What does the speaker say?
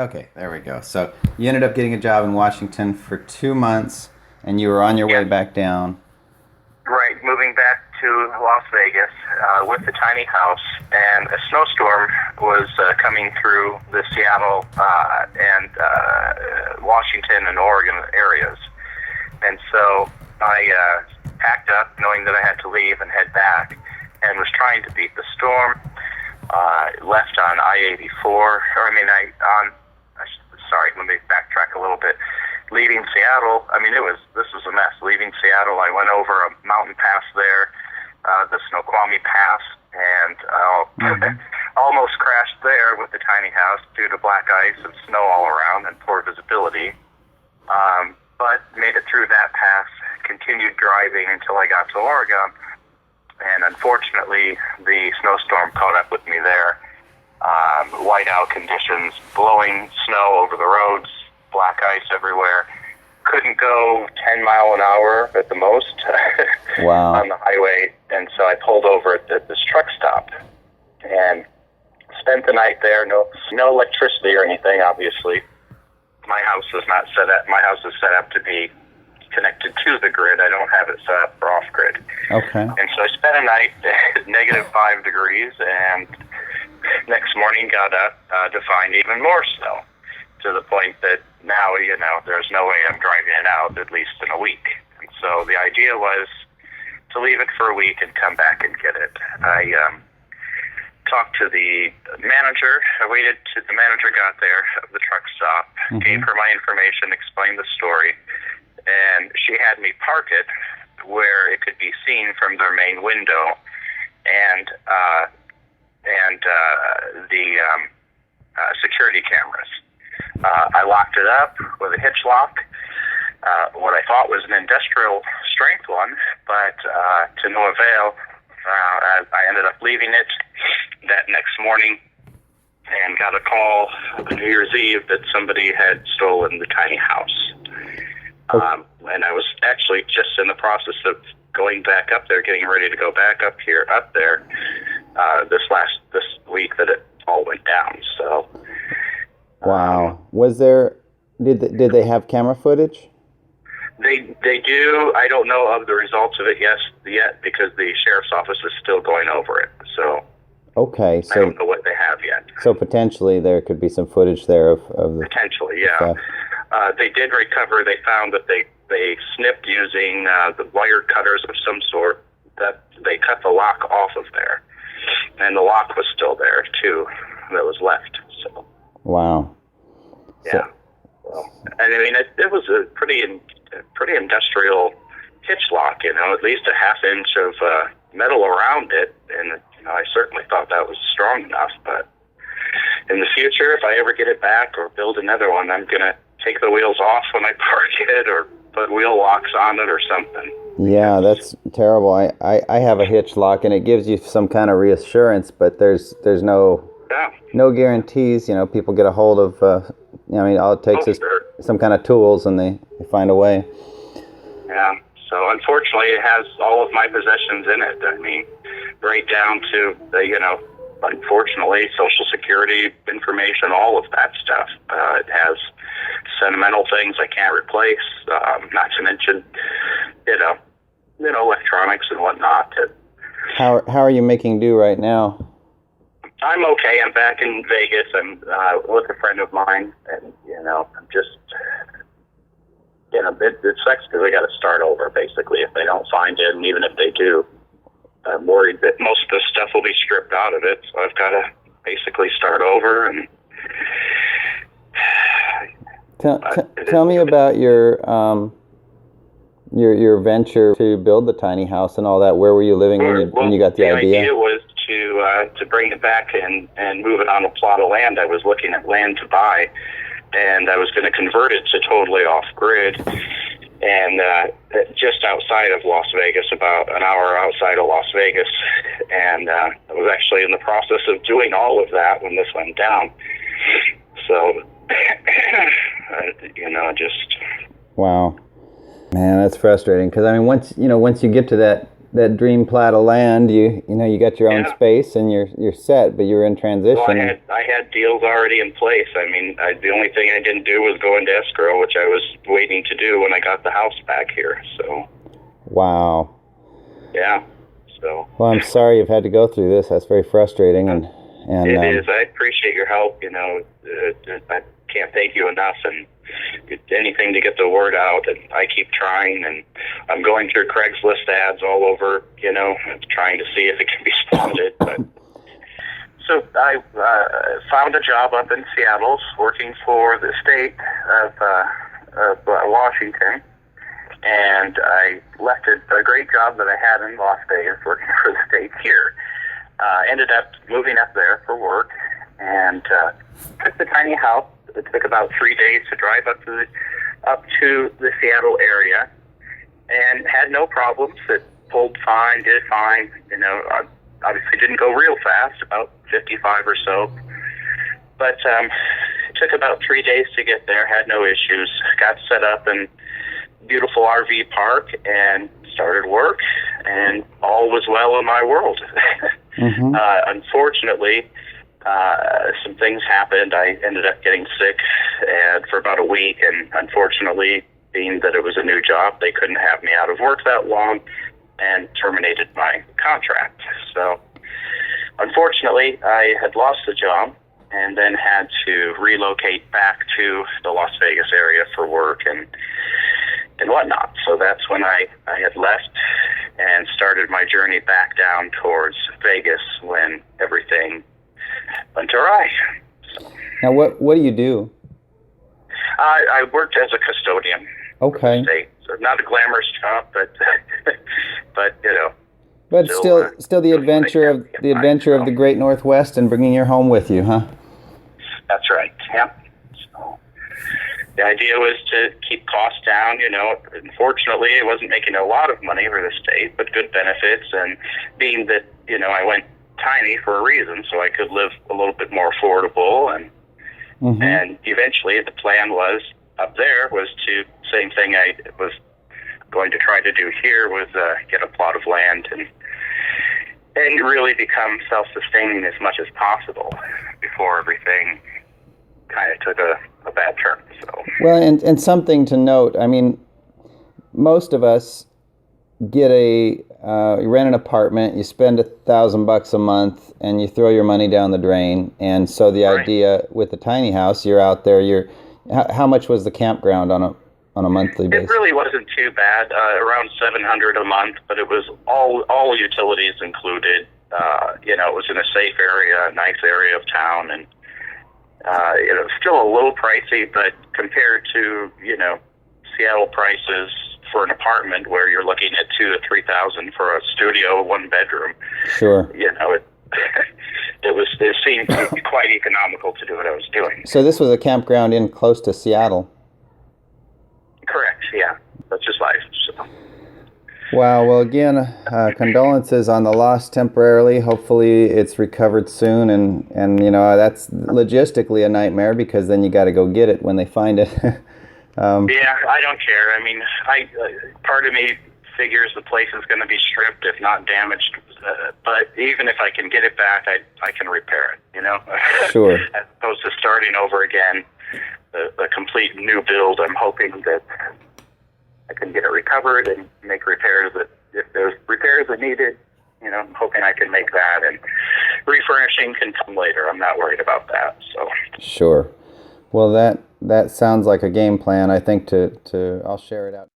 Okay, there we go. So you ended up getting a job in Washington for 2 months, and you were on your way Yeah, back down. right. Moving back to Las Vegas with the tiny house, and a snowstorm was coming through the Seattle and Washington and Oregon areas. And so I packed up knowing that I had to leave and head back, and was trying to beat the storm. Left on I-84, sorry, let me backtrack a little bit. Leaving Seattle, this was a mess. Leaving Seattle, I went over a mountain pass there, the Snoqualmie Pass, and almost crashed there with the tiny house due to black ice and snow all around and poor visibility. But made it through that pass, continued driving until I got to Oregon, and unfortunately, the snowstorm caught up with me there. Whiteout conditions, blowing snow over the roads, black ice everywhere. Couldn't go 10 mile an hour at the most Wow. on the highway, and so I pulled over at this truck stop and spent the night there. No electricity or anything, obviously. My house is not set up. My house is set up to be connected to the grid. I don't have it set up for off grid. Okay. And so I spent a night at negative 5 degrees, and next morning got up to find even more snow, to the point that now, there's no way I'm driving it out, at least in a week. And so the idea was to leave it for a week and come back and get it. I talked to the manager. I waited till the manager got there of the truck stop, gave her my information, explained the story, and she had me park it where it could be seen from their main window, and the security cameras. I locked it up with a hitch lock, what I thought was an industrial strength one, but to no avail. I ended up leaving it that next morning and got a call on New Year's Eve that somebody had stolen the tiny house. And I was actually just in the process of going back up there, getting ready to go back up there, this week that it all went down. So, Wow. Did they have camera footage? They do. I don't know of the results of it yet because the sheriff's office is still going over it. So Okay, I so don't know what they have yet. so potentially there could be some footage there of the Potentially, yeah. stuff. They did recover. They found that they snipped using the wire cutters of some sort. That they cut the lock off of there, and the lock was still there too. That was left. So Wow. yeah. And it was a pretty industrial hitch lock. At least a half inch of metal around it, and I certainly thought that was strong enough. But in the future, if I ever get it back or build another one, I'm gonna take the wheels off when I park it, or put wheel locks on it, or something. Yeah, that's terrible. I have a hitch lock, and it gives you some kind of reassurance, but there's no guarantees. People get a hold of. All it takes is some kind of tools, and they find a way. Yeah. So unfortunately, it has all of my possessions in it. Right down to unfortunately, Social Security information, all of that stuff. It has sentimental things I can't replace. Not to mention, electronics and whatnot. How are you making do right now? I'm okay. I'm back in Vegas. I'm with a friend of mine, and I'm just, it sucks because I got to start over basically if they don't find it, and even if they do, I'm worried that most of the stuff will be stripped out of it. So I've got to basically start over. And tell me about your venture to build the tiny house and all that. Where were you living when you got the idea? The idea was to bring it back and move it on a plot of land. I was looking at land to buy, and I was going to convert it to totally off grid, and just outside of Las Vegas, about an hour outside of Las Vegas. And I was actually in the process of doing all of that when this went down. So, just wow, man, that's frustrating. Because once you get to that dream plat of land, you got your own space and you're set, but you're in transition. Well, I had deals already in place. I mean, the only thing I didn't do was go into escrow, which I was waiting to do when I got the house back here. So. Wow. Yeah. So. Well, I'm sorry you've had to go through this. That's very frustrating, and it is. I appreciate your help. I can't thank you enough, and anything to get the word out. And I keep trying, and I'm going through Craigslist ads all over. Trying to see if it can be spotted. But so I found a job up in Seattle, working for the state of Washington. And I left a great job that I had in Las Vegas working for the state here. Ended up moving up there for work and took the tiny house. It took about 3 days to drive up to the Seattle area, and had no problems. It pulled fine, did fine. Obviously didn't go real fast, about 55 or so. But it took about 3 days to get there. Had no issues. Got set up and beautiful RV park and started work, and all was well in my world. Mm-hmm. Unfortunately, some things happened. I ended up getting sick and for about a week, and unfortunately, being that it was a new job, they couldn't have me out of work that long and terminated my contract. So unfortunately, I had lost the job and then had to relocate back to the Las Vegas area for work and whatnot. So that's when I had left and started my journey back down towards Vegas when everything went awry. So, now, what do you do? I worked as a custodian. Okay. So not a glamorous job, but But still the adventure of the Great Northwest and bringing your home with you, huh? That's right. Yeah. So the idea was to keep costs down. Unfortunately, I wasn't making a lot of money for the state, but good benefits. And being that I went tiny for a reason, so I could live a little bit more affordable. And mm-hmm. and eventually, the plan was up there was to same thing I was going to try to do here was get a plot of land and really become self-sustaining as much as possible before everything kind of took a bad turn. So. Well, and something to note, I mean, most of us get you rent an apartment, you spend $1,000 a month, and you throw your money down the drain. And so the Right. idea with the tiny house, you're out there. How much was the campground on a monthly basis? It really wasn't too bad, around $700 a month, but it was all utilities included. It was in a safe area, a nice area of town, and still a little pricey, but compared to Seattle prices for an apartment where you're looking at $2,000 to $3,000 for a studio, 1 bedroom. Sure. It seemed quite economical to do what I was doing. So this was a campground in close to Seattle. Correct. Yeah, that's just life. So. Wow. Well, again, condolences on the loss temporarily. Hopefully, it's recovered soon, and that's logistically a nightmare because then you got to go get it when they find it. Yeah, I don't care. I mean, part of me figures the place is going to be stripped, if not damaged. But even if I can get it back, I can repair it. Sure. As opposed to starting over again, the complete new build. I'm hoping that I can get it recovered and make repairs that, if there's repairs that needed, I'm hoping I can make that, and refurnishing can come later. I'm not worried about that. So. Sure. Well, that sounds like a game plan. I think I'll share it out.